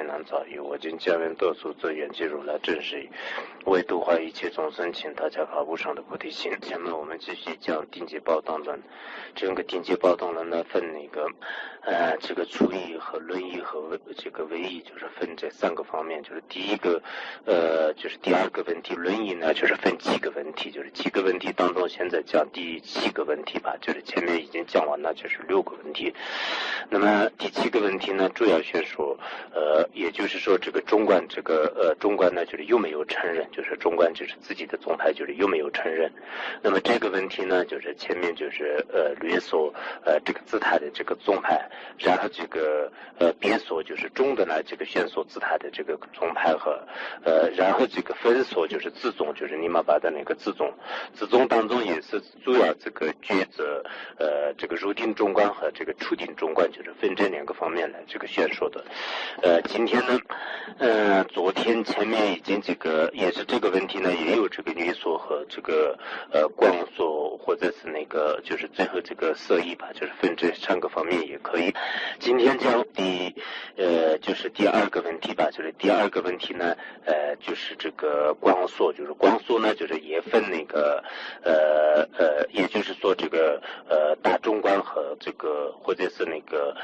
难造诣，我今将愿多数则愿解如来真实义，为度化一切众生，请大家发无上的菩提心。下面我们继续讲定解宝当论。整个定解宝当论呢，分这个初义和论义和这个唯义，就是分这三个方面。就是第一个就是第二个问题，论义呢就是分7个问题，就是7个问题当中，现在讲第7个问题吧，就是前面已经讲完了，就是6个问题。那么第7个问题呢，主要学说也就是说这个中观中观呢就是有没有承认，就是中观就是自己的宗派就是有没有承认。那么这个问题呢，就是前面就是略说这个自他的这个宗派，然后这个别说就是中的呢这个宣说自他的这个宗派和然后这个分说就是自宗，就是尼玛巴的那个自宗当中也是主要这个抉择这个入定中观和这个出定中观，就是分这2个方面来这个宣说的。今天呢昨天前面已经这个也是这个问题呢，也有这个女说和这个光说，或者是那个就是最后这个色义吧，就是分这3个方面也可以。今天讲就是第2个问题吧，就是第2个问题呢就是这个光说，就是光说呢就是也分那个也就是说这个大中观和这个或者是那个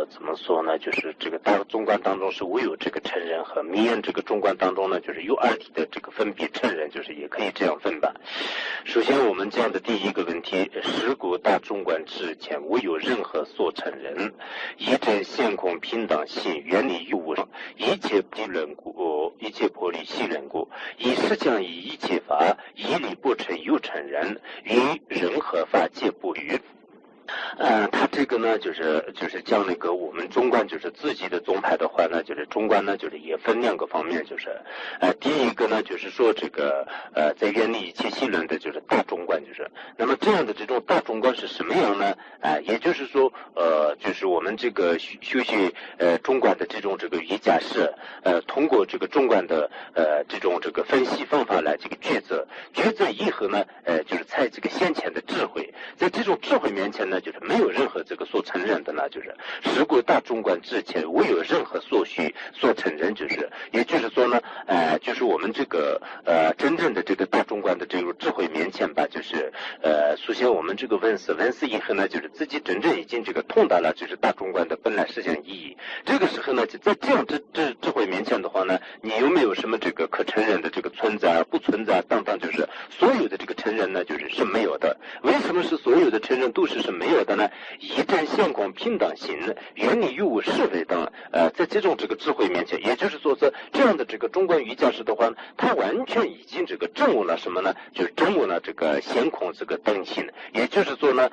怎么说呢，就是这个大中观当中是无有这个承认，和密言这个中观当中呢就是有2体的这个分别承认，就是也可以这样分吧。首先我们讲的第1个问题，十故大中观之前无有任何所承认，一真现空平等性，原理于无一切不论故，一切破离系论故，以实相以一切法，以理不成有承认，与任何法皆不与。他这个呢就是讲那个我们中观就是自己的宗派的话呢，就是中观呢就是也分2个方面，就是第一个呢就是说这个在原理一切系论的就是大中观，就是那么这样的这种大中观是什么样呢？也就是说就是我们这个修习中观的这种这个瑜伽是通过这个中观的这种这个分析方法来这个抉择以后呢就是采这个先前的智慧，在这种智慧面前呢就是没有任何这个所承认的呢，就是十故大中观之前无有任何所需所承认，就是也就是说呢就是我们这个真正的这个大中观的这种智慧面前吧，就是首先我们这个闻思以后呢，就是自己真正已经这个通达了就是大中观的本来实相意义。这个时候呢，就在这样智慧面前的话呢，你有没有什么这个可承认的这个存在不存在等等，就是所有的这个承认呢就是没有的。为什么是所有的承认都是没有的呢？一真现空平等性，原理于无是非等在这种这个智慧面前，也就是说是这样的这个中观瑜伽师的话，他完全已经这个证悟了什么呢？就是证悟了这个现空这个等性，也就是说呢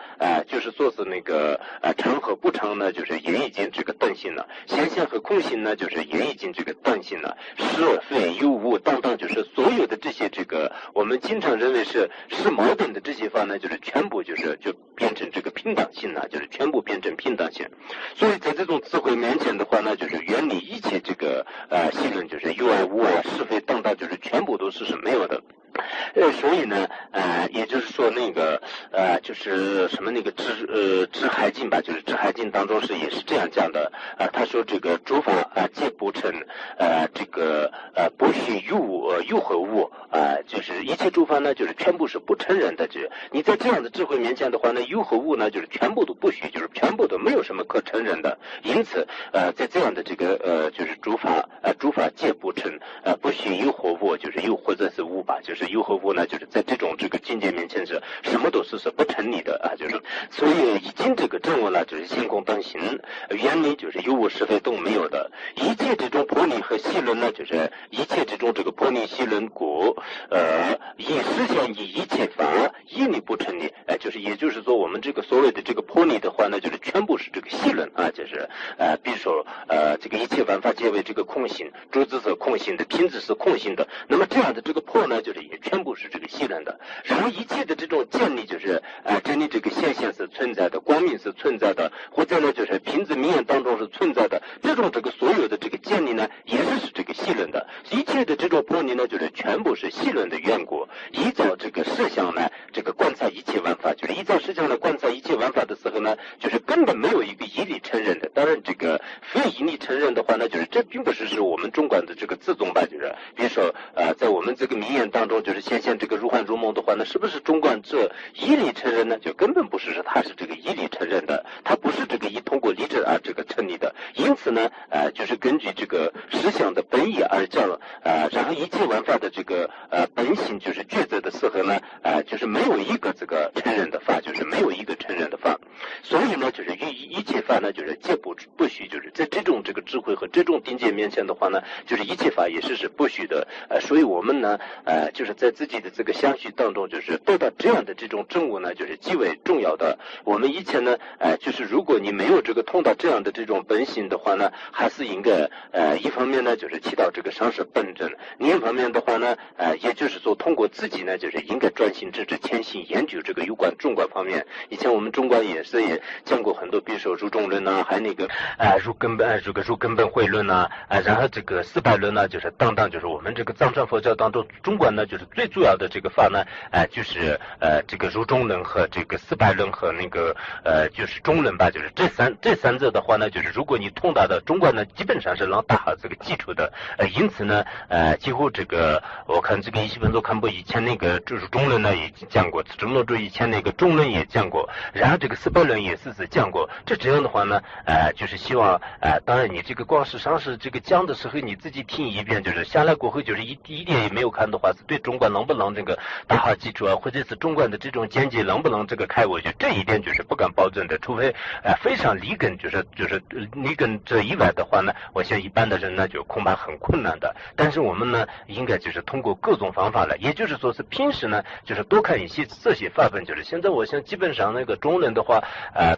就是说是那个成和不成呢，就是也已经这个等性了，显现和空性呢就是也已经这个等性了，是非有无等等，就是所有的这些这个我们经常认为是矛盾的这些法呢，就是全部就变成这个平等性呢，就是全部变成平等性。所以在这种智慧面前的话呢，就是原理一切这个系论就是有无是非等等，就是全部都是没有的。所以呢也就是说那个就是什么那个支海经吧，就是支海经当中也是这样讲的他说这个诸法皆不成这个不许有和无就是一切诸法呢就是全部是不承认的，就是你在这样的智慧面前的话呢，有和无呢就是全部都不许，就是全部都没有什么可承认的。因此在这样的这个就是诸法皆不成不许有和无，就是有或者是无吧，就是有和无呢就是在这种这个境界面前是什么都是不成立的就是所以已经这个证悟了就是现空等性，原理就是有无是非都没有的。一切这种破离和系论呢，就是一切这种这个破离系论故以实现以一切法以理不成立就是也就是说我们这个所谓的这个破离的话呢，就是全部是这个系论就是比如说这个一切万法皆为这个空性，诸子是空性的，品质是空性的，那么这样的这个破呢就是也全部是这个细论的。然后一切的这种建立就是建立这个现象是存在的，光明是存在的，或者呢就是瓶子明眼当中是存在的，这种这个所有的这个建立呢也是这个细论的。一切的这种破离呢就是全部是细论的缘故。依照这个事项呢这个观察一切万法，就是依照事项来观察一切万法的时候呢，就是根本没有一个依理承认的。当然这个非依理承认的话呢，就是这并不是我们中观的这个自宗吧，就是比如说在我们这个明眼当中就是显现这个如幻如梦的话呢，是不是中观这依理承认呢？就根本不是，它是这个依理承认的，它不是这个通过理智而这个成立的。因此呢就是根据这个实相的本意而讲然后一切万法的这个本性就是抉择的时候呢就是没有一个这个承认的法，就是没有一个承认的法。所以呢就是一切法呢就是皆不虚，就是在这种这个智慧和这种境界面前的话呢，就是一切法也是不虚的。所以我们呢就是在自己的这个相续当中，就是得到这样的这种证悟呢，就是极为重要的。我们以前呢就是如果你没有这个通到这样的这种本性的话呢，还是应该一方面呢就是起到这个上师本证，另一方面的话呢也就是说通过自己呢就是应该专心致志潜心研究这个有关中观方面。以前我们中观也讲过很多，比如说入中论还有那个入根本慧论然后这个四百论就是等等，就是我们这个藏传佛教当中中观呢就是最主要的这个法呢就是这个入中论和这个四百论和那个就是中论吧，就是这三者的话呢，就是如果你通达的中观呢基本上是能打好这个基础的。因此呢几乎这个我看这个一西本多堪布以前那个就是中论呢也讲过，中论以前那个中论也讲过，然后这个四百论也是讲过。这样的话呢就是希望当然你这个光是上是这个讲的时候你自己听一遍，就是下来过后就是一点也没有看的话，是对中观能不能这个打好基础或者是中观的这种见解能不能这个开，我觉得这一点就是不敢保证的，除非非常离根，就是离根这以外的话呢，我想一般的人呢就恐怕很困难的。但是我们呢应该就是通过各种方法来，也就是说是平时呢就是多看一些这些法本。就是现在我想基本上那个中论的话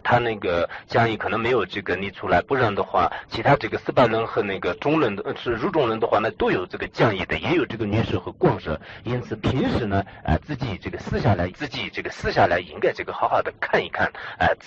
他那个讲义可能没有这个拟出来，不然的话其他这个四百论和那个中论的是入中论的话呢都有这个讲义的，也有这个女士和广舍。因此平时呢自己这个私下来应该这个好好的看一看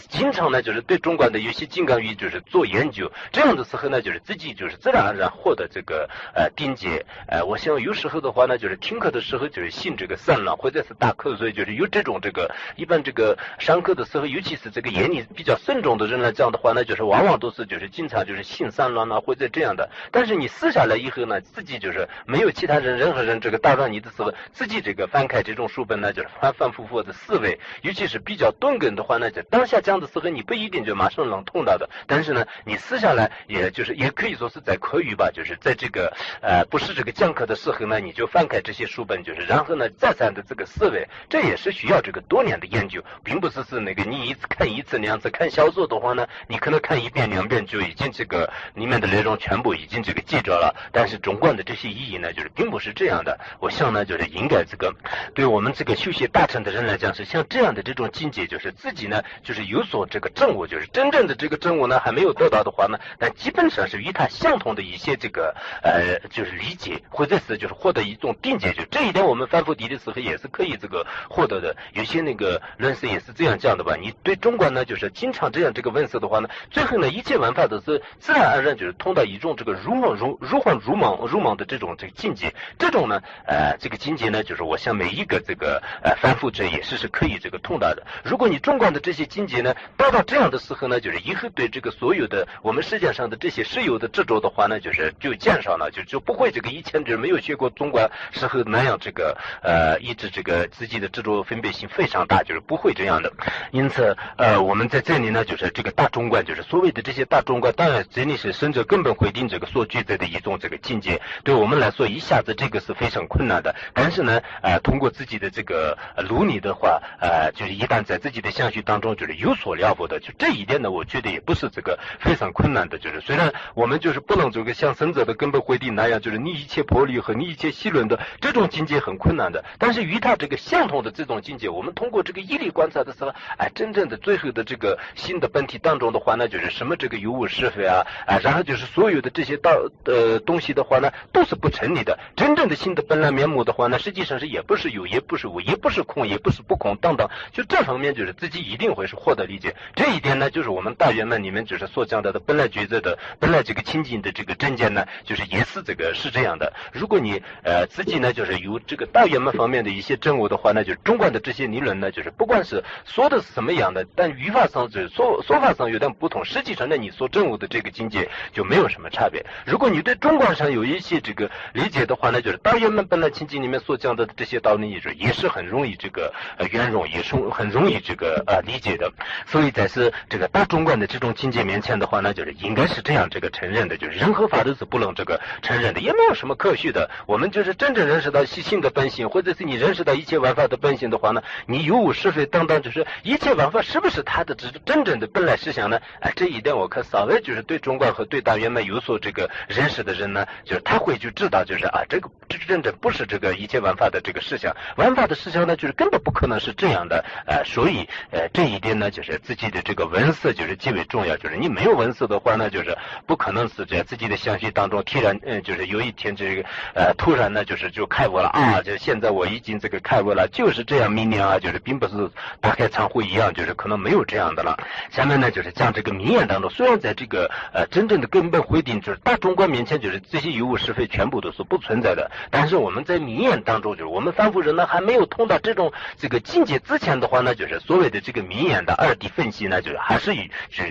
经常呢就是对中观的有些金刚语就是做研究，这样的时候呢就是自己就是自然而然获得这个定解。我想有时候的话呢就是听课的时候就是信这个散乱或者是大瞌睡，就是有这种这个一般这个上课的时候，尤其是这个眼力比较慎重的人来讲的话呢，就是往往都是就是经常就是信散乱或者这样的。但是你撕下来以后呢，自己就是没有其他人任何人这个打断你的时候，自己这个翻开这种书本呢，就是反反复复的思维，尤其是比较钝根的话呢，就当下讲的时候你不一定就马上能通到的，但是呢你撕下来也可以说是在课余吧，就是在这个不是这个讲课的时候呢，你就翻开这些书本，就是然后呢再三的这个思维，这也是需要这个多年的研究，并不是那个你一次看一次两次。看小说的话呢，你可能看一遍两遍就已经这个里面的内容全部已经这个记着了，但是中观的这些意义呢就是并不是这样的。我想呢就是应该这个对我们这个修习大乘的人来讲，是像这样的这种境界，就是自己呢就是有所这个证悟，就是真正的这个证悟呢还没有得到的话呢，但基本上是与他相同的一些这个就是理解，或者是就是获得一种定解，就这一点我们反复提的时候也是可以这个获得的。有些那个论师也是这样讲的吧，你对中观呢就是经常这样这个问世的话呢，最后呢一切玩法都是自然而然就是通到一种这个如梦的这种这个境界。这种呢这个境界呢就是我想每一个这个反复者也是可以这个通达的。如果你中观的这些境界呢达到这样的时候呢，就是以后对这个所有的我们世界上的这些实有的执着的话呢，就减少了，就不会这个以前就是没有学过中观时候那样这个一直这个自己的执着分别心非常大，就是不会这样的。因此我们在这里呢就是这个大中观，就是所谓的这些大中观，当然这里是甚至根本会定这个所具足的一种这个境界，对我们来说一下子这个是非常困难的。但是呢通过自己的这个努力的话就是一旦在自己的相续当中就是有所了悟的，就这一点呢我觉得也不是这个非常困难的。就是虽然我们就是不能这个像僧者的根本会定那样就是你一切破离和你一切细论的这种境界很困难的，但是与他这个相同的这种境界，我们通过这个依理观察的时候真正的最后的这个新的本体当中的话呢，就是什么这个有无是非然后后就是所有的这些东西的话呢，都是不成立的。真正的心的本来面目的话呢，实际上是也不是有，也不是无，也不是空，也不是不空等等。就这方面就是自己一定会是获得理解。这一点呢，就是我们大圆满里面就是所讲到的本来觉者的本来这个清净的这个真见呢，就是也是是这样的。如果你自己呢就是有这个大圆满方面的一些证悟的话呢，就是中观的这些理论呢，就是不管是说的是什么样的，但语法上就是说法上有点不同，实际上呢你所证悟的这个境界就没有什么差别。如果你对中观上有一些这个理解的话呢，就是大圆满本来清净里面所讲的这些道理也是很容易这个圆融，也是很容易这个理解的。所以在是这个大中观的这种境界面前的话呢，就是应该是这样这个承认的，就是任何法都是不能这个承认的，也没有什么可许的。我们就是真正认识到习性的本性，或者是你认识到一切万法的本性的话呢，你有无是非等等，就是一切万法是不是它的真正的本来实相呢？这一点我可稍微就是对中观和对大圆满有所这个认识的人呢，就是他会就知道，就是这真正不是这个一切万法的这个实相，万法的实相呢，就是根本不可能是这样的。所以这一点呢，就是自己的这个闻色就是极为重要，就是你没有闻色的话呢，就是不可能是在自己的相续当中突然就是有一天这个突然呢就开悟了就现在我已经这个开悟了，就是这样明了就是并不是打开仓库一样，就是可能没有这样的了。下面呢就是讲这个名言当中，虽然在这个真正的根本慧定就是大中观面前，就是这些有无是非全部都是不存在的，但是我们在名言当中，就是我们凡夫人呢还没有通到这种这个境界之前的话呢，就是所谓的这个名言的二谛分析呢，就是还是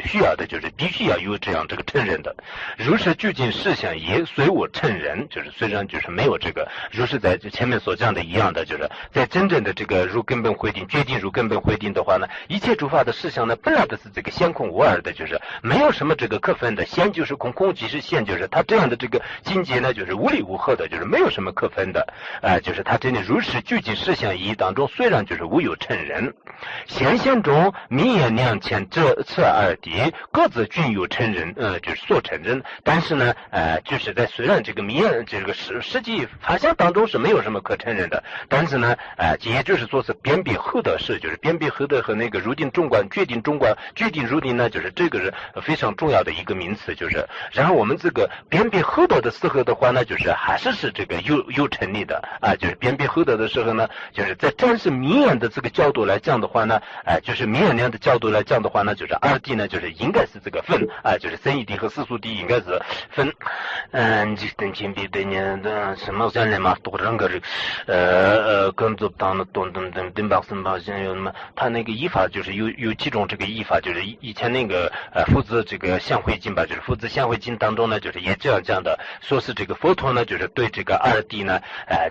需要的，就是必须要有这样这个承认的。如是究竟事项也随我承认，就是虽然就是没有这个如是在前面所讲的一样的，就是在真正的这个入根本慧定决定入根本慧定的话呢，一切诸法的事项呢本来的是这个先空无二的，就是没有什么这个可分的，先就是空，空即是现，就是他这样的这个境界呢就是无理无合的，就是没有什么可分的。就是他真的如是究竟事项义当中虽然就是无有承认，显现中名言两千这二谛各自均有承认，就是所承认，但是呢就是在虽然这个名言这个实际法相当中是没有什么可承认的，但是呢也就是说是辨别合的事，就是辨别合的和那个入定中观决定中观决定入定呢，就是这个是非常重要的一个名词，就是然后我们这个辨别合的时候的话呢，就是还是这个有成立的就是辨别合的时候呢，就是在展示名言的这个角度来讲的话呢，就是名言量的角度来讲的话呢，就是二谛呢就是应该是这个分就是三义谛和四速谛应该是分这等前别对你的什么像人嘛多人个跟着当的东巴森巴像有什么他那个译法就是有几种这个译法，就是以前那个父子这个相会经吧，就是父子相会经当中呢，就是也这样讲的，说是这个佛陀呢就是对这个二谛呢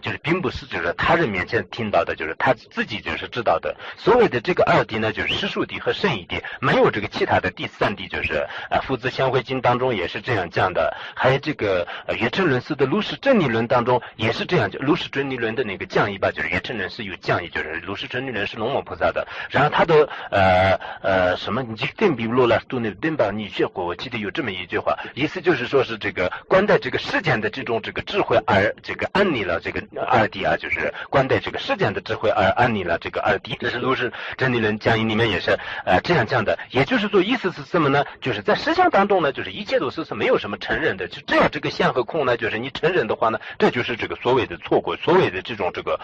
就是并不是就是他人面前听到的，就是他自己就是知道的。所谓的这个二谛呢，就是实数谛和胜义谛，没有这个其他的第三谛，就是父子相会经当中也是这样讲的，还有这个月称论师的卢氏真理论当中也是这样讲，卢氏真理论的那个讲义吧，就是月称论师有讲义，就是卢氏真理论是龙摩菩萨的，然后他的什么你定比罗拉都那定吧，你学过，我记得有这么一句话，意思就是说是这个观待这个世间的这种这个智慧而这个安立了这个二谛就是观待这个世间的智慧而安立了这个二谛，这是卢氏真理论讲义里面也是这样讲的。也就是说意思是什么呢？就是在实相当中呢，就是一切都是没有什么承认的，就这样这个相和空呢，就是你承认的话呢，这就是这个所谓的错过，所谓的这种这个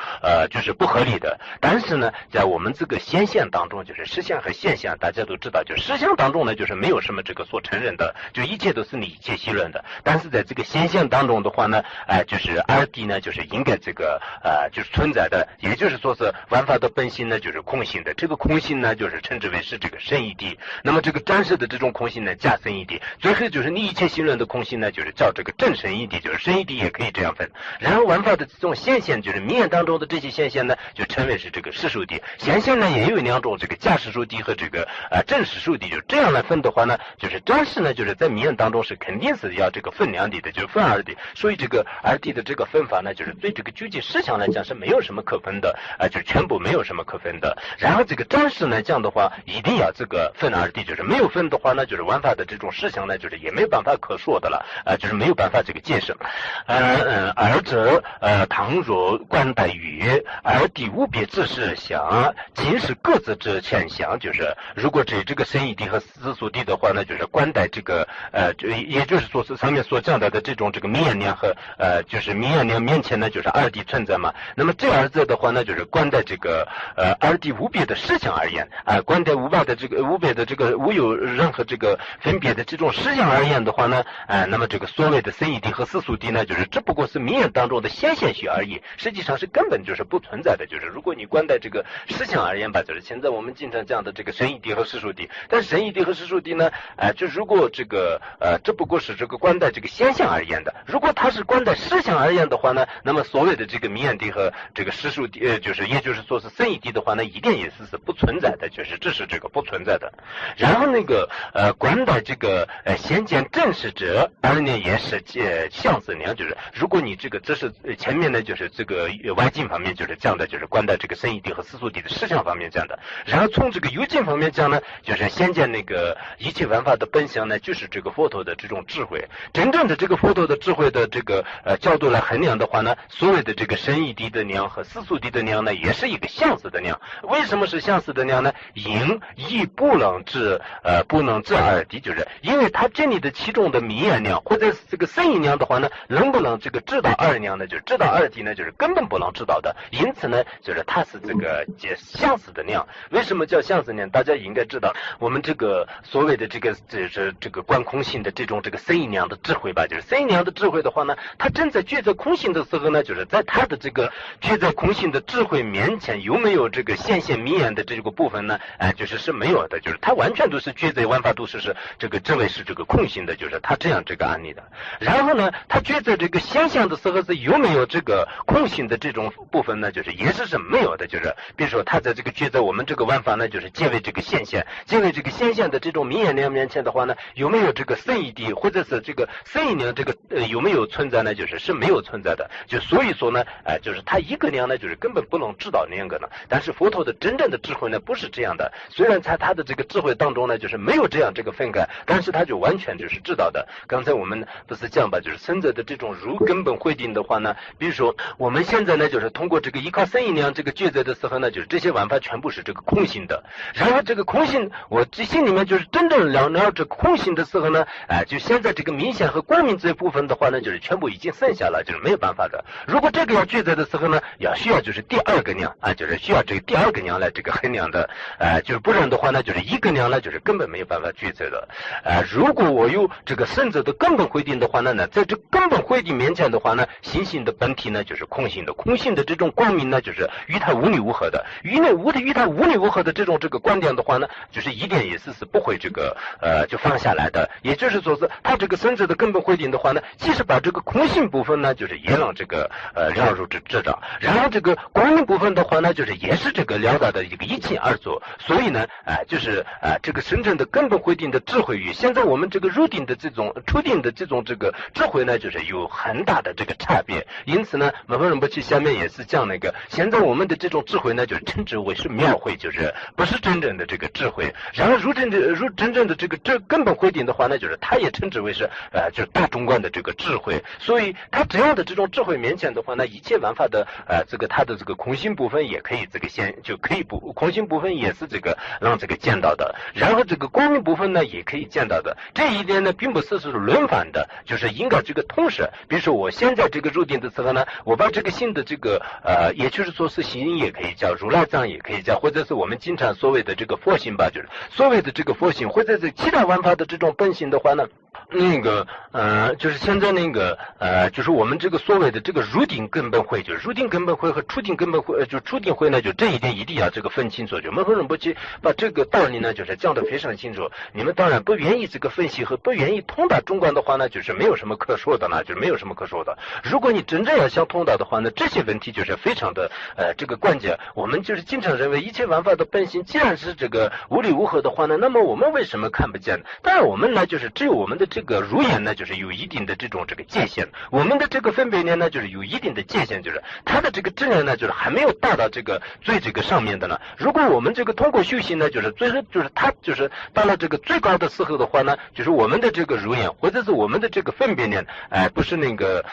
就是不合理的。但是呢，在我们这个现象当中，就是实相和现象，大家都知道，就实相当中呢，就是没有什么这个所承认的，就一切都是你一切习论的。但是在这个现象当中的话呢，就是二谛呢，就是应该这个就是存在的，也就是说是万法的本性呢，就是空性的。这个空性呢，就是称之为是这个胜义谛。那么这个暂时的这种空性呢，假胜义谛。最后就是你一切习论的空性呢，就是叫这个正胜义谛，就是胜义谛也可以这样分。然后万法的这种现象，就是名言当中的这些现象呢，就称为是这个实数谛。现象呢也有两种，这个假实数谛和这个正实数谛。就这样来分的话呢，就是暂时呢，就是在名言当中是肯定是要这个分两谛的，就是分二谛。所以这个二谛的这个分法呢，就是对这个究竟事项来讲是没有什么可分的就全部没有什么可分的。然后这个暂时呢这样的话，一定要这个分二谛，就是没有分的话呢，就是万法的这种事项呢，就是也没有办法可说的了就是没有办法这个解释。二者倘若观待于二谛无别之事想，今是各自之现象，就是如果这个胜义谛和四速谛的话呢，就是观待这个也就是说是上面所讲到的这种这个明眼量和就是明眼量面前呢就是二谛存在嘛。那么这二者的话呢，就是观待这个二谛无别的实相而言观待无别的这个无有任何这个分别的这种实相而言的话呢那么这个所谓的深义谛和世俗谛呢，就是只不过是明眼当中的显现虚而已，实际上是根本就是不存在的。就是如果你观待这个实相而言吧，就是现在我们经常讲的这个深义谛和世俗谛，但是深义谛和世俗谛呢就如果这个只不过是这个观待这个现象而言的，如果它是观待实相而言的话呢，那么所谓的这个明眼谛和这个世俗谛就是也就是说是深义谛的话呢，一定也是不存在的，就是这是这个不存在的。然后那个观待这个先见正实者而呢也是相似量，就是如果你这个这是前面呢就是这个外境方面就是讲的，就是观待这个深义谛和世俗谛的实相方面讲的。然后从这个有境方面讲呢，就是先见那个一切万法的本相呢，就是这个佛陀的这种智慧。真正的这个佛陀的智慧的这个角度来衡量的话呢，所谓的这个深义谛的量和世俗谛的量呢，也是一个相似的量。为什么是相似的量呢？因义不能知二谛，就是因为它这里的其中的明眼量或者是这个深义量的话呢，能不能这个知道二量呢？就是知道二谛呢，就是根本不能知道的。因此呢，就是它是这个相似的量。为什么叫相似量？大家应该知道，我们这个所谓的这个这个观空性的这种这个深义量的智慧吧，就是深义量的智慧的话呢，它正在觉在空性的时候呢，就是在它的这个觉在空性的智慧面前有没有这个显现明眼的这个部分呢？就是没有的，就是它完全都是觉在万法都是这个智慧是这个空性的，就是它这样这个案例的。然后呢，它觉在这个现象的时候是有没有这个空性的这种部分呢？就是也是没有的，就是比如说它在这个觉在我们这个万法呢，就是皆为这个现象，皆为这个现象的这种明眼量面前的话呢，有没有这个深义谛或者是这个深义量这个有没有存在呢？就是没有存在的。就所以说呢就是它一个量呢，就是根本不能知道两个呢。但是佛陀的真正的智慧呢，不是这样的。虽然在他的这个智慧当中呢，就是没有这样这个分开，但是他就完全就是知道的。刚才我们不是讲吧，就是生者的这种如根本慧定的话呢，比如说我们现在呢，就是通过这个依靠深义量这个觉在的时候呢，就是这些万法全部是这个空性的。然后这个空性，我这心里面就是真正了这个空性的时候呢，就现在这个明显和光明这一部分的话呢，就是全部已经剩下了，就是没有办法的。如果这个要觉在的时候呢，需要就是第二个量就是需要这个第二个量来这个衡量的，就是不然的话呢，就是一个量呢，就是根本没有办法觉在的。如果我有这个圣者的根本慧定的话呢，在这根本慧定面前的话呢，心性的本体呢就是空性的，空性的这种光明呢，就是与它无理无合的，与它无理无合的这种这个观点的话呢，就是一点也是不会这个就放下来的。也就是说是他这个圣者的根本慧定的话呢，其实把这个空性部分呢，就是也让这个了入这道，然后这个光明部分的话呢，就是也是这个了达的一个一气而作。所以呢就是这个真正的根本慧定的智慧与现在我们这个入定的这种初定的这种这个智慧呢，就是有很大的这个差别。因此呢，马峰仁波切下面也是讲那个现在我们的这种智慧呢，就是称之为是妙慧，就是不是真正的这个智慧。然后入真正的这根本慧定的话呢，就是他也称之为是就是大中观的这个智慧。所以他这样的这种智慧面前的话呢，一切万法的这个他的这个空性部分也可以这个就可以空性部分也是这个让这个见到的，然后这个光明部分呢也可以见到的。这一点呢并不是轮番的，就是应该这个同时。比如说我现在这个入定的时候呢，我把这个心的这个也就是说是心也可以叫，如来藏也可以叫，或者是我们经常所谓的这个佛性吧，就是所谓的这个佛性，或者是其他万法的这种本性的话呢，那个就是现在那个就是我们这个所谓的这个入定根本慧，就是入定根本慧和出定根本慧，就出定慧呢，就这一点一定要这个分清楚。就马峰仁波切把这个道理呢，就是讲得非常清楚。你们当然不愿意这个分析和不愿意通达中观的话呢，就是没有什么可说的呢，就是没有什么可说的。如果你真正要想通达的话呢，这些问题就是非常的这个关键。我们就是经常认为一切万法的本性既然是这个无理无合的话呢，那么我们为什么看不见呢？当然我们呢就是只有我们的这个如眼呢，就是有一定的这种这个界限，我们的这个分别念呢，就是有一定的界限，就是它的这个质量呢，就是还没有达到这个最这个上面的呢。如果我们这个通过修行呢，就是就是它就是到了这个最高的时候的话呢，就是我们的这个如眼或者是我们的这个分别念，不是那个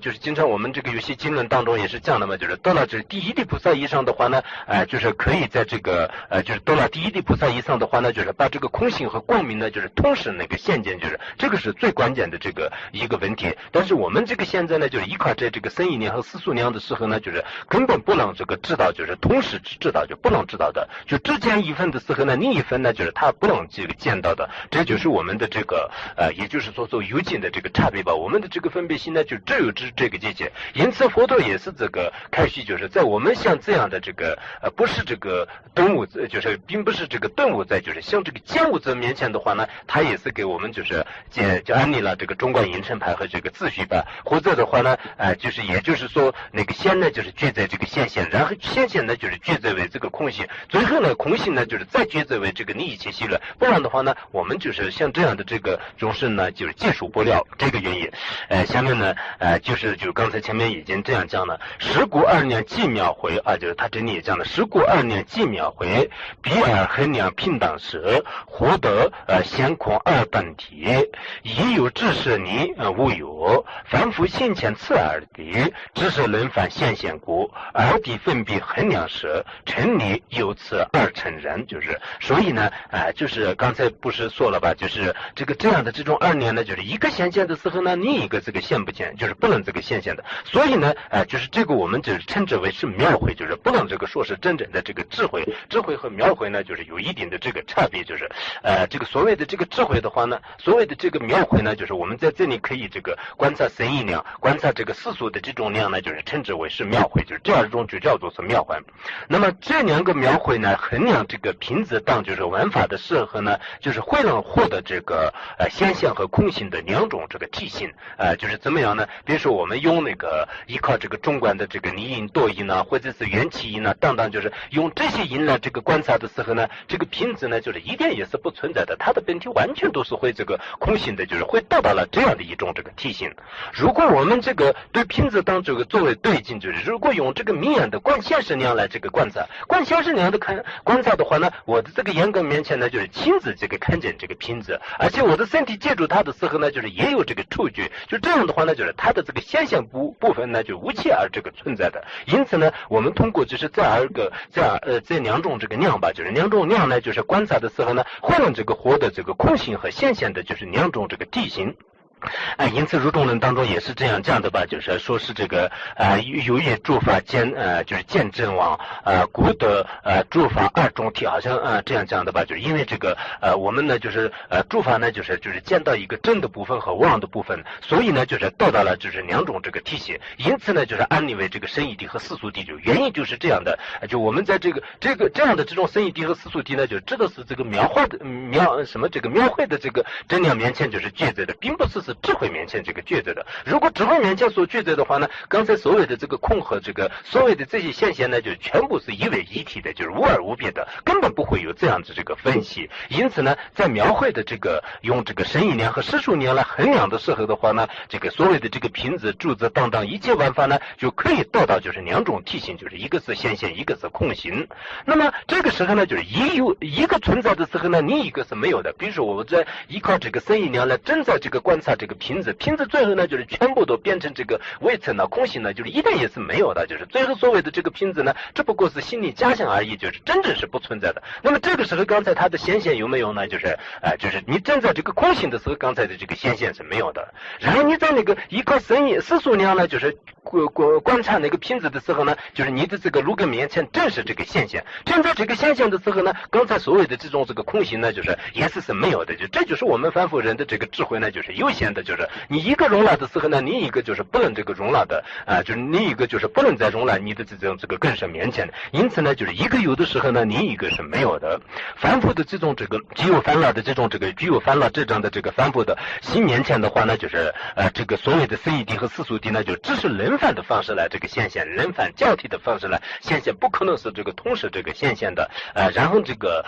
就是经常我们这个有些经论当中也是讲的嘛，就是到了这第一地菩萨以上的话呢，就是可以在这个就是到了第一地菩萨以上的话呢，就是把这个空性和光明呢，就是同时那个现见，就是这个是最关键的这个一个问题。但是我们这个现在呢，就是依靠这个生意年和世俗年的时候呢，就是根本不能这个知道，就是同时知道就不能知道的，就之前一分的时候呢，另一分呢就是他不能这个见到的，这就是我们的这个也就是说有境的这个差别吧。我们的这个分别心呢就只有这个境界，因此佛陀也是这个开始就是在我们像这样的这个不是这个动物，就是并不是这个动物在就是像这个见物者面前的话呢，他也是给我们就是就安利了这个中观银尘派和这个秩序派，或者的话呢就是也就是说那个先呢就是觉在这个现象，然后现象呢就是觉在为这个空性，最后呢空性呢就是再觉在为这个你一切系了，不然的话呢我们就是像这样的这个众生呢就是接受不了这个原因。下面呢就是刚才前面已经这样讲了，时故二念即秒回就是他这里也讲了，时故二念即秒回，彼而衡量平等时，获得先空二本体，已有知识你无有，凡夫先前次二谛，知识轮返现象故，二谛分别衡量时，成理由此二成人。就是所以呢就是刚才不是说了吧，就是这样的这种二念呢，就是一个现象的时候呢，另一个这个现不见，就是不能这个现象的。所以呢就是这个我们就是称之为是描绘，就是不能这个说是真正的这个智慧。智慧和描绘呢就是有一定的这个差别，就是这个所谓的这个智慧的话呢，所谓的这个描绘呢，就是我们在这里可以这个观察生意量，观察这个世俗的这种量呢，就是称之为是描绘，就是这二种就叫做是描绘。那么这两个描绘呢，衡量这个品质当就是玩法的适合呢，就是会让获得这个现象和空性的两种这个体性就是怎么样呢？比如说我们用那个依靠这个中观的这个离音多音呢，或者是元气音呢等等，就是用这些音呢这个观察的时候呢，这个品质呢就是一点也是不存在的，它的本体完全都是会这个空性的，就是会得到了这样的一种这个体性。如果我们这个对品质当这个作为对境，就是如果用这个明眼的观现实量来这个观察，观现实量的观察的话呢，我的这个眼根面前呢就是亲自这个看见这个品质，而且我的身体接触它的时候呢，就是也有这个触觉，就这样的话呢，就是它的这个现象部分呢就无切而这个存在的。因此呢，我们通过就是这两种这个量吧，就是两种量呢，就是观察的时候呢，会让这个活的这个空性和现象的就是两种这个地形。因此入中论当中也是这样讲的吧，就是说是这个有一诸法就是见证往故的诸法二种体，好像这样讲的吧，就是因为这个我们呢就是诸法呢就是见到一个真的部分和妄的部分，所以呢就是得到了就是两种这个体系，因此呢就是安立为这个生意谛和世俗谛，就原因就是这样的，就我们在这样的这种生意谛和世俗谛呢，就知道是这个描绘的这个真量面前就是觉者的，并不是智慧面前这个觉者的。如果智慧面前所觉者的话呢，刚才所谓的这个空和这个所谓的这些现象呢，就全部是一为一体的，就是无二无别的，根本不会有这样子这个分析。因此呢，在描绘的这个用这个生意量和世俗量来衡量的时候的话呢，这个所谓的这个品质、住子等等一切玩法呢，就可以得到就是两种体性，就是一个是现象，一个是空性。那么这个时候呢，就是一个存在的时候呢，另一个是没有的。比如说我在依靠这个生意量来正在这个观察这个品质最后呢就是全部都变成这个未成的空性呢，就是一点也是没有的，就是最后所谓的这个品质呢，只不过是心理假象而已，就是真正是不存在的。那么这个时候刚才它的显现有没有呢？就是你正在这个空性的时候，刚才的这个显现是没有的。然后你在那个依靠世俗量呢，就是观察那个品质的时候呢，就是你的这个如根面前正是这个现象，正在这个现象的时候呢，刚才所谓的这种这个空性呢，就是也是没有的。就这就是我们凡夫人的这个智慧呢，就是有限的，就是你一个容纳的时候呢，另一个就是不能这个容纳的就是另一个就是不能再容纳你的这种这个更是面前的。因此呢，就是一个有的时候呢，另一个是没有的。凡夫的这种这个具有烦恼的这种这个具有烦恼这种的这个凡夫的心面前的话呢，就是这个所谓的生意谛和世俗谛呢，就只是轮返的方式来这个现象，轮返交替的方式来现象，不可能是这个同时这个现象的然后这个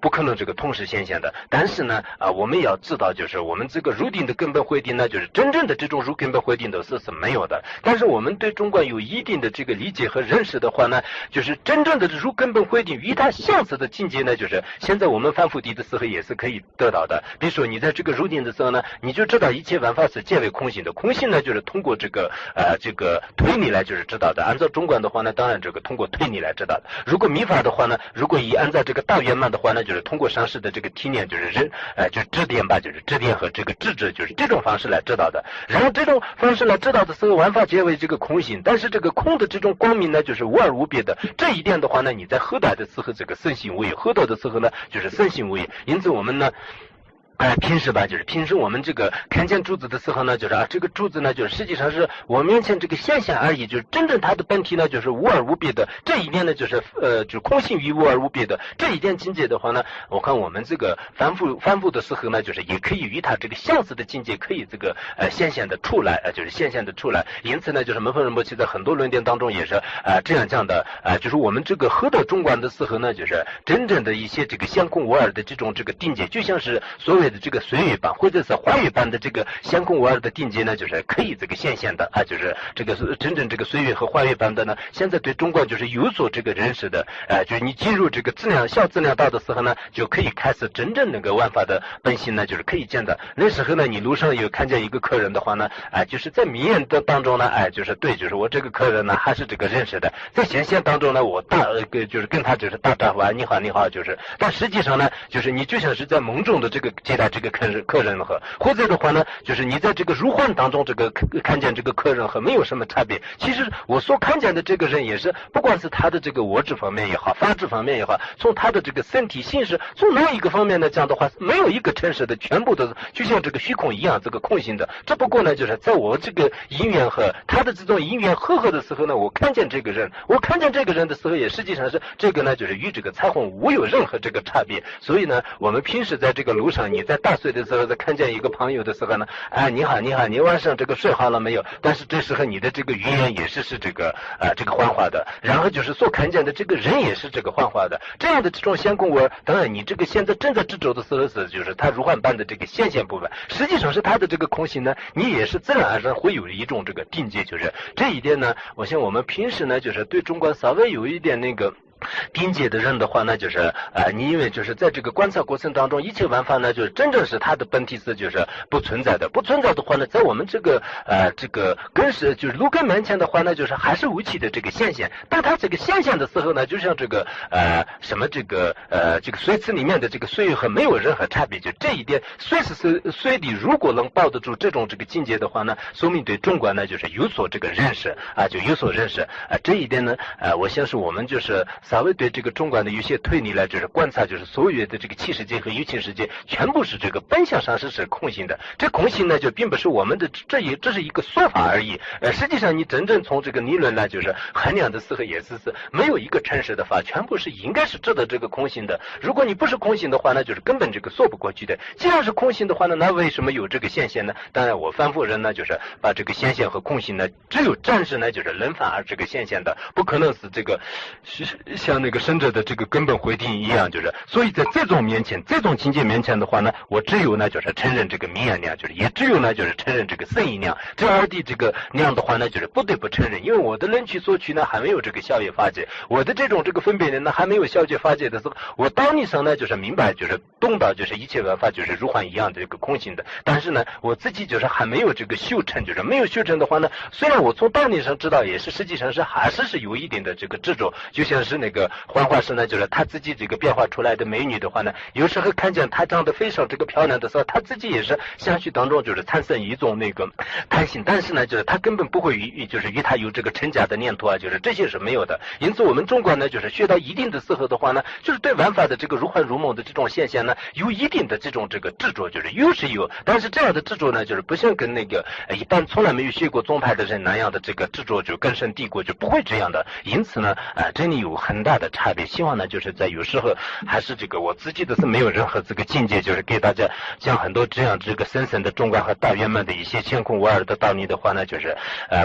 不可能这个同时现象的。但是呢我们要知道，就是我们这个入定的根本会定呢，就是真正的这种入根本会定的是没有的。但是我们对中观有一定的这个理解和认识的话呢，就是真正的入根本会定与它相似的境界呢，就是现在我们反复地的时候也是可以得到的。比如说你在这个入定的时候呢，你就知道一切万法是皆为空性的，空性呢就是通过这个推理来就是知道的。按照中观的话呢，当然这个通过推理来知道的。如果密法的话呢，如果以按照这个大圆满的话呢，就是通过上师的这个体念，就是就是指点吧，就是指点和这个智者，就是这种方式来知道的。然后这种方式来知道的时候，万法皆为这个空性，但是这个空的这种光明呢，就是无二无别的。这一点的话呢，你在后代的时候这个身心无也，后代的时候呢就是身心无也。因此我们呢平时吧，就是平时我们这个看见柱子的时候呢，就是这个柱子呢，就是实际上是我面前这个现象而已，就是真正它的本体呢，就是无二无别的。这一点呢，就是就空性与无二无别的这一点境界的话呢，我看我们这个反复的时候呢，就是也可以与它这个相似的境界可以这个显现的出来，就是显现的出来。因此呢，就是门峰仁波切在很多论点当中也是这样讲的，就是我们这个合到中观的时候呢，就是真正的一些这个相空无二的这种这个定界，就像是所谓的这个随缘般或者是花月般的这个相空无二的定界呢，就是可以这个显现的就是这个是真正这个随缘和花月般的呢，现在对中观就是有所这个认识的，就是你进入这个质量小质量道的时候呢，就可以开始真正那个万法的本性呢，就是可以见的。那时候呢，你路上有看见一个客人的话呢，就是在明眼的当中呢，就是对，就是我这个客人呢还是这个认识的，在显现当中呢，我就是跟他就是打招呼你好你好，就是但实际上呢，就是你就像是在梦中的这个接待这个客人和，或者的话呢，就是你在这个如幻当中这个看见这个客人和没有什么差别。其实我所看见的这个人也是，不管是他的这个我执方面也好，法执方面也好，从他的这个身体性质，从哪一个方面呢讲的话，没有一个真实的，全部都就像这个虚空一样，这个空性的。只不过呢，就是在我这个因缘和他的这种因缘和合的时候呢，我看见这个人，我看见这个人的时候，也实际上是这个呢，就是与这个彩虹无有任何这个差别。所以呢，我们平时在这个路上，你在大睡的时候，在看见一个朋友的时候呢，你好你好，你晚上这个睡好了没有？但是这时候你的这个语言也是这个这个幻化的，然后就是所看见的这个人也是这个幻化的，这样的这种相空无二。当然你这个现在正在执着的时候是就是它如幻般的这个现象部分，实际上是它的这个空性呢，你也是自然而然会有一种这个定界，就是这一点呢，我想我们平时呢，就是对中观稍微有一点那个定界的人的话呢，就是你因为就是在这个观察过程当中，一切万法呢，就是真正是它的本体是就是不存在的。不存在的话呢，在我们这个根是就是路根面前的话呢，就是还是无期的这个现象。但它这个现象的时候呢，就像这个什么这个随词里面的这个随和没有任何差别。就这一点，随时随地如果能抱得住这种这个境界的话呢，说明对中观呢就是有所这个认识就有所认识这一点呢我相信我们就是稍微对这个中观的有些推理来就是观察，就是所有的这个气世界和有情世界全部是这个本相上是空性的。这空性呢就并不是我们的这是一个说法而已。实际上你真正从这个理论来就是衡量的时候也是没有一个诚实的法，全部是应该是知道这个空性的。如果你不是空性的话呢，就是根本这个说不过去的。既然是空性的话呢，那为什么有这个现象呢？当然我反复人呢就是把这个现象和空性呢，只有暂时呢就是人反而这个现象的，不可能是这个像那个生者的这个根本回定一样，就是所以在这种面前，这种境界面前的话呢，我只有呢就是承认这个明眼量，就是也只有呢就是承认这个圣意量。这二谛这个量的话呢，就是不得不承认，因为我的人取所取呢还没有这个消业发解，我的这种这个分别人呢还没有消解发解的时候，我道理上呢就是明白就是懂到就是一切万法就是如幻一样的这个空性的，但是呢我自己就是还没有这个修成，就是没有修成的话呢，虽然我从道理上知道，也是实际上是还是有一点的这个执着。就像是那个幻化师呢，就是他自己这个变化出来的美女的话呢，有时候看见她长得非常这个漂亮的时候，他自己也是相续当中就是产生一种那个贪心，但是呢就是他根本不会就是与他有这个成假的念头就是这些是没有的。因此我们中观呢就是学到一定的时候的话呢，就是对万法的这个如幻如梦的这种现象呢，有一定的这种这个执着，就是有是有，但是这样的执着呢，就是不像跟那个一般从来没有学过宗派的人那样的这个执着就根深蒂固，就不会这样的。因此呢这里有很很大的差别。希望呢就是在有时候还是这个我自己的是没有任何这个境界，就是给大家讲很多这样这个深深的中观和大圆满的一些乾坤无二的道理的话呢，就是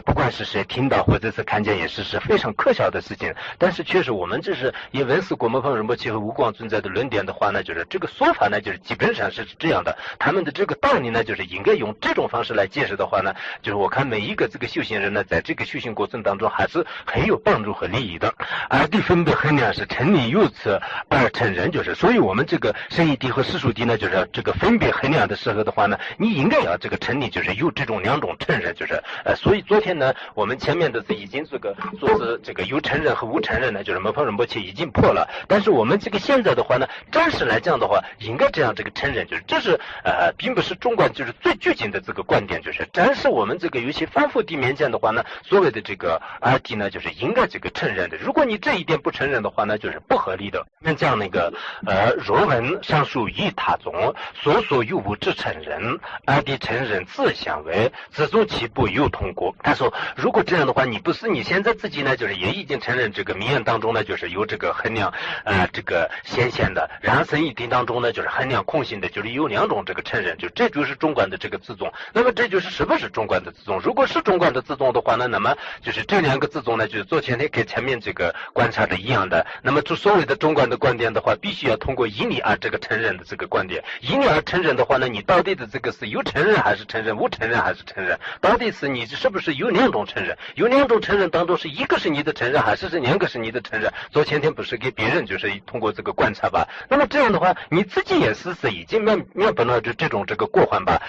不管是谁听到或者是看见也是非常可笑的事情。但是确实我们这是以文思国门方仁波切和无光存在的论点的话呢，就是这个说法呢就是基本上是这样的，他们的这个道理呢就是应该用这种方式来解释的话呢，就是我看每一个这个修行人呢在这个修行过程当中还是很有帮助和利益的。而地分别衡量是成理由此而成人，就是所以我们这个生意地和世俗地呢，就是这个分别衡量的时候的话呢，你应该要这个成立，就是有这种两种承认，就是所以昨天呢我们前面的是已经这个说是这个有承认和无承认呢，就是门方仁波切已经破了，但是我们这个现在的话呢，暂时来讲的话应该这样这个承认，就是这是并不是中观就是最具体的这个观点，就是暂时我们这个尤其反复地面前的话呢，所谓的这个二谛呢就是应该这个承认的，如果你这一点不承认的话呢，就是不合理的。那讲那个若闻上述以他宗所有无之承认，二谛承认自相为自宗其不有通过。他说如果这样的话，你不是你现在自己呢就是也已经承认这个名言当中呢就是有这个衡量这个显现的，然后生意定当中呢就是衡量空性的，就是有两种这个承认，就这就是中观的这个自宗。那么这就是是不是中观的自宗？如果是中观的自宗的话呢，那么就是这两个自宗呢就是昨天跟前面这个观察的一样的。那么就所谓的中观的观点的话，必须要通过因理而这个承认的这个观点，因理而承认的话呢，你到底的这个是有承认还是承认，无承认还是承认，到底是你是不是有两种承认，有两种承认当中是一个是你的承认还是两个是你的承认。昨天不是给别人就是通过这个观察吧，那么这样的话你自己也是已经面本了这种这个过患吧。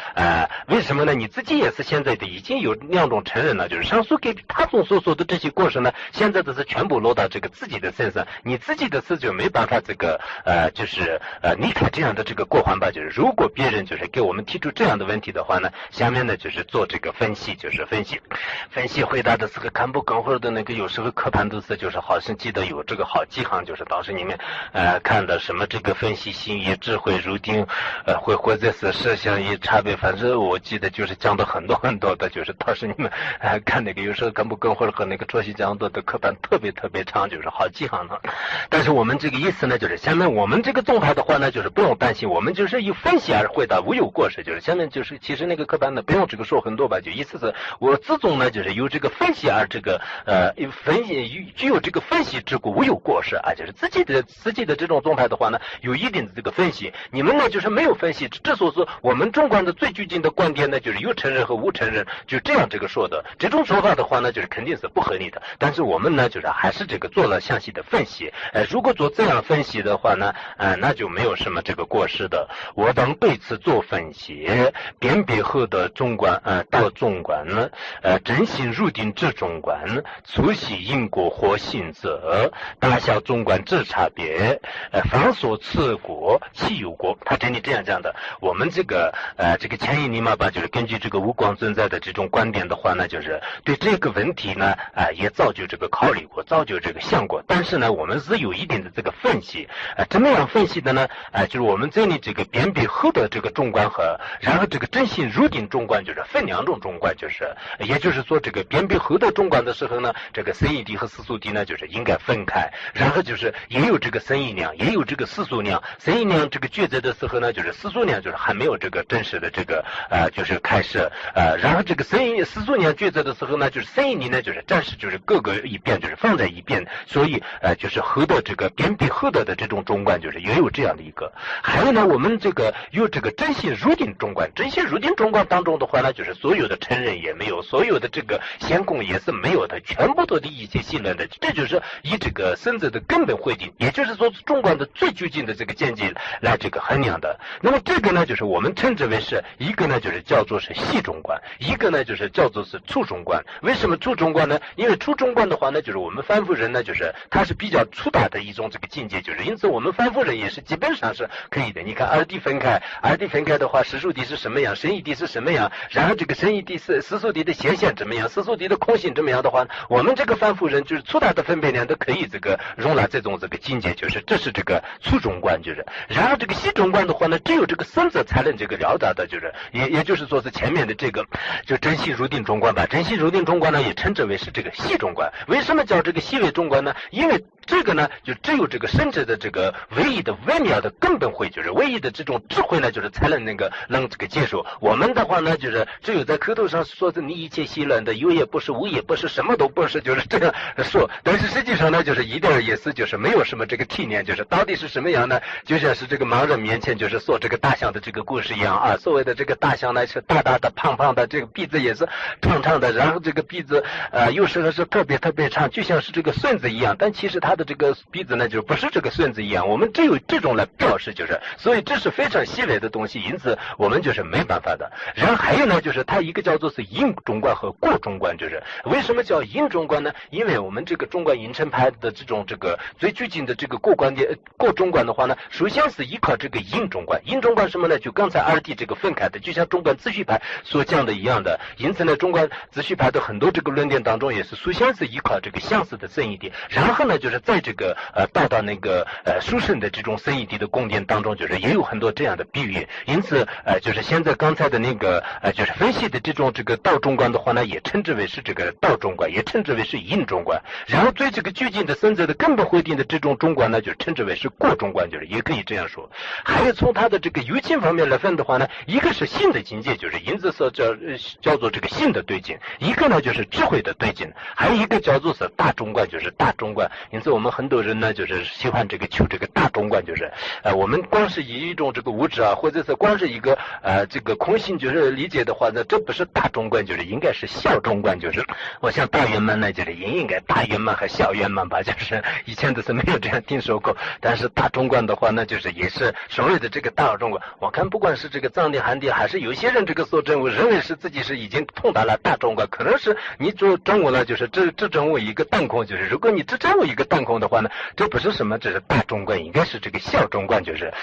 为什么呢？你自己也是现在的已经有两种承认了，就是上述给他所说的这些过程呢，现在的是全部落到这个自己的身上，你自己的事就没办法这个就是离开这样的这个过患吧。就是如果别人就是给我们提出这样的问题的话呢，下面呢就是做这个分析，就是分析回答的时候看不更会的那个有时候课盘都是就是好像记得有这个好几行，就是当时里面看的什么这个分析心意智慧如定或者是设想与差别，反正我记得就是讲的很多很多的，就是当时你们看那个有时候跟不跟会和那个卓西讲的课盘特别长，就是好几行呢。但是我们这个意思呢，就是下面我们这个宗派的话呢，就是不用担心，我们就是以分析而回答，无有过失。就是下面就是其实那个课盘呢不用这个说很多吧，就意思是我自宗呢就是有这个分析而这个分析具有这个分析之故，无有过失啊，就是自己的这种宗派的话呢，有一定的这个分析，你们呢就是没有分析，这所是我们中观的最具体的观点呢，就是有承认和无承认，就这样这个说的，这种说法的话呢，就是肯定是不合理的。但是我们呢就是还是这个做了详细的分析，如果做这样分析的话呢，那就没有什么这个过失的。我等对此做分析，辨别后的中观到中观呢，真心入定至中观，粗细因果或性则大小中观之差别，方所赐果其有果。他这里这样讲的，我们这个前一理嘛吧，就是根据这个无光存在的这种观点的话呢，就是对这个问题呢也早就这个考虑过，早就这个想过，但是呢我们是有一定的这个分析，怎么样分析的呢？就是我们这里这个辨别后的这个中观和然后这个真心入定中观就是分两种中观，就是也就是说这个辨别后的中观的时候呢，这个生意谛和世俗谛呢就是应该分开，然后就是也有这个生意量，也有这个世俗量，生意量这个抉择的时候呢，就是世俗量就是还没有这个真实的这个就是开始然后这个世俗量抉择的时候呢，就是生意力呢就是暂时就是各个一边就是放在一边，所以就是后的这个辨别后的这种中观就是也有这样的一个。还有呢我们这个有这个真心入定中观，真心入定中观当中的话呢，就是所有的承认也没有，所有的这个先空也是没有的，全部都的一些信论的，这就是以这个生者的根本慧定，也就是说中观的最究竟的这个见解来这个衡量的。那么这个呢就是我们称之为是一个呢就是叫做是细中观，一个呢就是叫做是粗中观。为什么粗中观呢？因为粗中观的话呢，就是我们凡夫人呢就是它是比较粗大的一种这个境界，就是因此我们凡夫人也是基本上是可以的。你看二谛分开的话，世俗谛是什么样，生意谛是什么样，然后这个生意谛是世俗谛的显现怎么样，世俗谛的空性怎么样的话，我们这个凡夫人就是粗大的分别量都可以这个容纳这种这个境界，就是这是这个粗中观，就是然后这个细中观的话呢，只有这个生者才能这个了达的，就是也就是说是前面的这个就真心入定中观吧，真心入定中观呢也称之为是这个细中观。为什么叫这个细为中观呢？因为这个呢就只有这个生者的这个唯一的微妙的根本会，就是唯一的这种智慧呢，就是才能这个接受。我们的话呢，就是只有在口头上说的你一切稀乱的，有也不是，无也不是，什么都不是，就是这样说。但是实际上呢，就是一点意思就是没有什么这个体验，就是到底是什么样呢？就像是这个盲人面前就是说这个大象的这个故事一样啊。所谓的这个大象呢是大大的、胖胖的，这个鼻子也是长长的，然后这个鼻子有时候是特别特别长，就像是这个孙子一样。但其实它的这个鼻子呢，就不是这个孙子一样。我们只有这种来表示，就是所以这是非常细微的东西，因此我们就是没办法的。然后还有呢，就是它一个叫做是因中观和果中观，就是为什么叫因中观呢？因为我们这个中观因称派的这种这个最具体的这个果中观的话呢，首先是依靠这个因中观。因中观什么呢？就刚才二弟这个分开的，就像中观秩序派所讲的一样的。因此呢，中观秩序派的很多这个论点当中也是首先是依靠这个相似的圣义谛，然后呢就是在这个到那个殊胜的这种圣义谛的宫殿当中，就是也有很多这样的比喻。因此就是现在刚才的那个就是分析的这种这个道中观的话呢，也称之为是这个道中观，也称之为是因中观。然后对这个具体的僧者的根本会定的这种中观呢，就称之为是果中观，就是也可以这样说。还有从它的这个有情方面来分的话呢，一个是性的境界，就是因此所叫做这个性的对境；一个呢就是智慧的对境；还有一个叫做是大中观，就是大中观。因此我们很多人呢就是喜欢这个求这个大中观，就是我们光是以一种这个物质啊，或者是光是一个这个空性就是理解的话呢，这不是大中观，就是应该是小中观。就是我想大圆满呢，就是也应该大圆满和小圆满吧，就是以前都是没有这样听说过。但是大中观的话呢，就是也是所谓的这个大中观。我看不管是这个藏地汉地，还是有些人这个所证悟认为是自己是已经通达了大中观，可能是你就证悟了，就是只证悟一个单空，就是如果你只证悟一个单空的话呢，这不是什么，这是大中观，应该是这个小中观，就是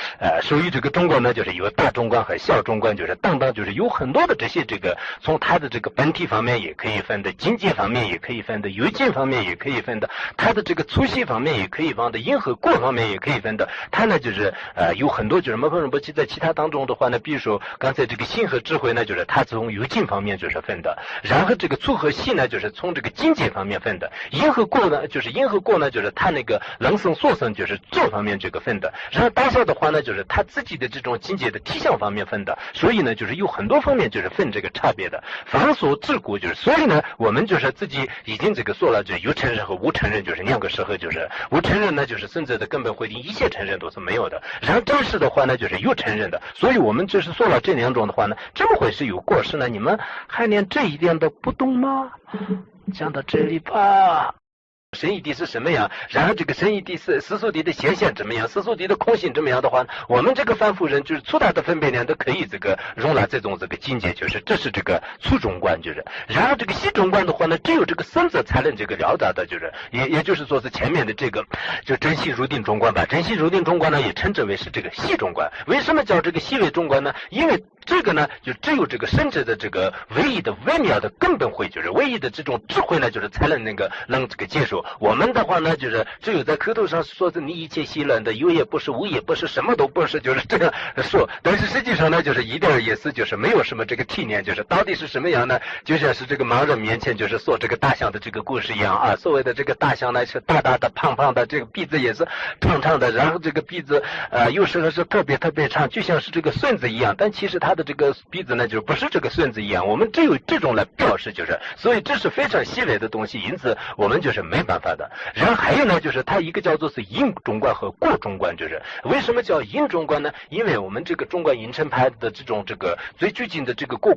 属于这个中观呢，就是有大中观和小中观，就是当就是有很多的这些这个从它的这个本体方面也可以分的，境界方面也可以分的，有境方面也可以分的，它的这个粗细方面也可以分的，因和果方面也可以分的。它呢就是有很多就是不在其他当中的话呢，比如说刚才这个心和智慧呢，就是它从有境方面就是分的，然后这个粗和细呢，就是从这个境界方面分的，因和果呢，就是它那个能生所生就是这方面这个分的，然后当下的话呢，就是它自己的这种境界的体相方面分的，所以呢就是有很多方面就是分这个差别的。凡所自古就是，所以呢我们就是自己已经这个说了，就有承认和无承认，就是两个时候，就是无承认呢就是甚至的根本会定，一切承认都是没有的，然后真实的话呢就是有承认的，所以我们就是说了这两种的话呢，怎么会是有过失呢？你们还连这一点都不懂吗？讲到这里吧。神义谛是什么样？然后这个神义谛是世俗谛的显现怎么样？世俗谛的空性怎么样的话，我们这个凡夫人就是粗大的分别量都可以这个容纳这种这个境界，就是这是这个粗中观，就是然后这个细中观的话呢，只有这个僧者才能这个了达的，就是也就是说是前面的这个就真心入定中观吧。真心入定中观呢也称之为是这个细中观。为什么叫这个细微中观呢？因为这个呢就只有这个生者的这个唯一的微妙的根本会，就是唯一的这种智慧呢，就是才能这个接受。我们的话呢就是只有在口头上说的你一切稀乱的，有也不是，无也不是，什么都不是，就是这样说。但是实际上呢就是一点意思就是没有什么这个体验，就是到底是什么样呢？就像是这个盲人面前就是说这个大象的这个故事一样啊。所谓的这个大象呢是大大的、胖胖的，这个鼻子也是长长的，然后这个鼻子有时候是特别特别长，就像是这个孙子一样，但其实它的这个鼻子呢就不是这个孙子一样。我们只有这种来表示，就是所以这是非常细微的东西，因此我们就是没办法的。然后还有呢就是它一个叫做是因中观和果中观，就是为什么叫因中观呢？因为我们这个中观因称派的这种这个最具体的这个果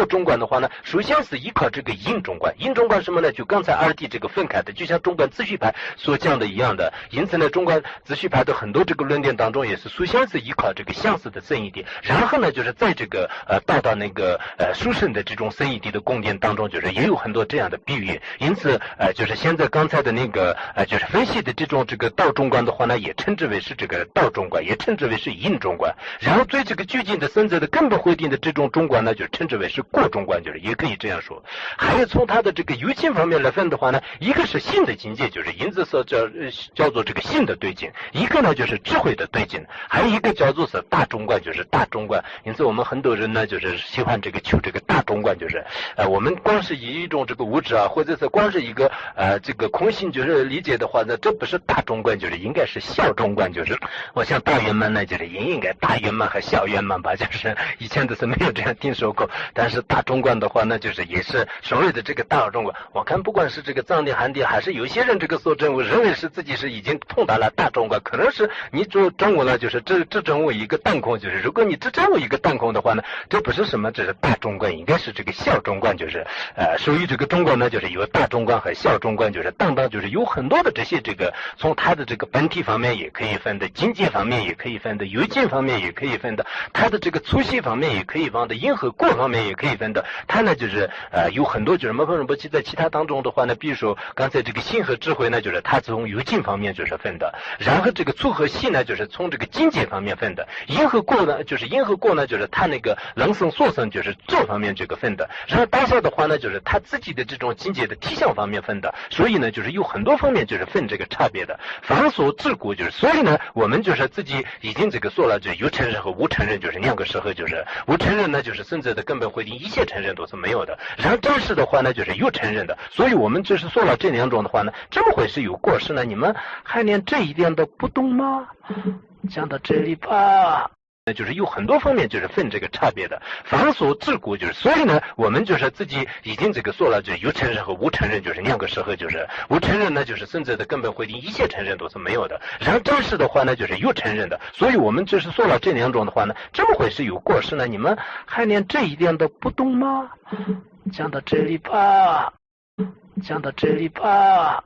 中观的话呢，首先是依靠这个因中观。因中观什么呢？就刚才二弟这个分开的，就像中观秩序派所讲的一样的。因此呢中观秩序派的很多这个论点当中也是首先是依靠这个相似的圣义谛，然后呢就是在这个到那个殊胜的这种圣义谛的宫殿当中，就是也有很多这样的比喻。因此就是现在刚才的那个就是分析的这种这个道中观的话呢，也称之为是这个道中观，也称之为是因中观。然后对这个具体的僧者的根本会定的这种中观呢，就称之为是果中观，就是也可以这样说。还有从它的这个有情方面来分的话呢，一个是性的境界，就是因此所叫做这个性的对境；一个呢就是智慧的对境；还有一个叫做是大中观，就是大中观。因此我们们很多人呢，就是喜欢这个求这个大中观，就是我们光是以一种这个物质啊，或者是光是一个这个空性就是理解的话呢，这不是大中观，就是应该是小中观，就是我想大圆满呢，就是也应该大圆满和小圆满吧，就是以前都是没有这样听说过，但是大中观的话呢，就是也是所谓的这个大中观。我看不管是这个藏地汉地，还是有些人这个所证悟认为是自己是已经通达了大中观，可能是你就证悟了，就是这证悟一个淡空，就是如果你只证悟一个淡空的话呢，这不是什么，这是大中观，应该是这个小中观，就是属于这个中观呢，就是有大中观和小中观，就是当就是有很多的这些这个从它的这个本体方面也可以分的，境界方面也可以分的，有境方面也可以分的，它的这个粗细方面也可以分的，因和果方面也可以分的，它呢就是有很多就是摩诃仁波切在其他当中的话呢，比如说刚才这个心和智慧呢，就是它从有境方面就是分的，然后这个粗和细呢，就是从这个境界方面分的，因和果呢，就是因和果呢，就是它那个能生所生就是做方面这个分的，然后当下的话呢，就是它自己的这种境界的体相方面分的，所以呢就是有很多方面就是分这个差别的。凡所自古就是，所以呢我们就是自己已经这个说了，就是有承认和无承认，就是两个时候，就是无承认呢就是孙子的根本会定，一切承认都是没有的，然后真实的话呢就是有承认的，所以我们就是说了这两种的话呢，这么会是有过失呢？你们还连这一点都不懂吗？讲到这里吧。就是有很多方面就是分这个差别的，凡所自古就是，所以呢我们就是自己已经这个说了，就是有承认和无承认，就是两个时候，就是无承认呢就是孙子的根本会定，一切承认都是没有的，然后真实的话呢就是有承认的，所以我们就是说了这两种的话呢，这么会是有过失呢？你们还连这一点都不懂吗？讲到这里吧，讲到这里吧。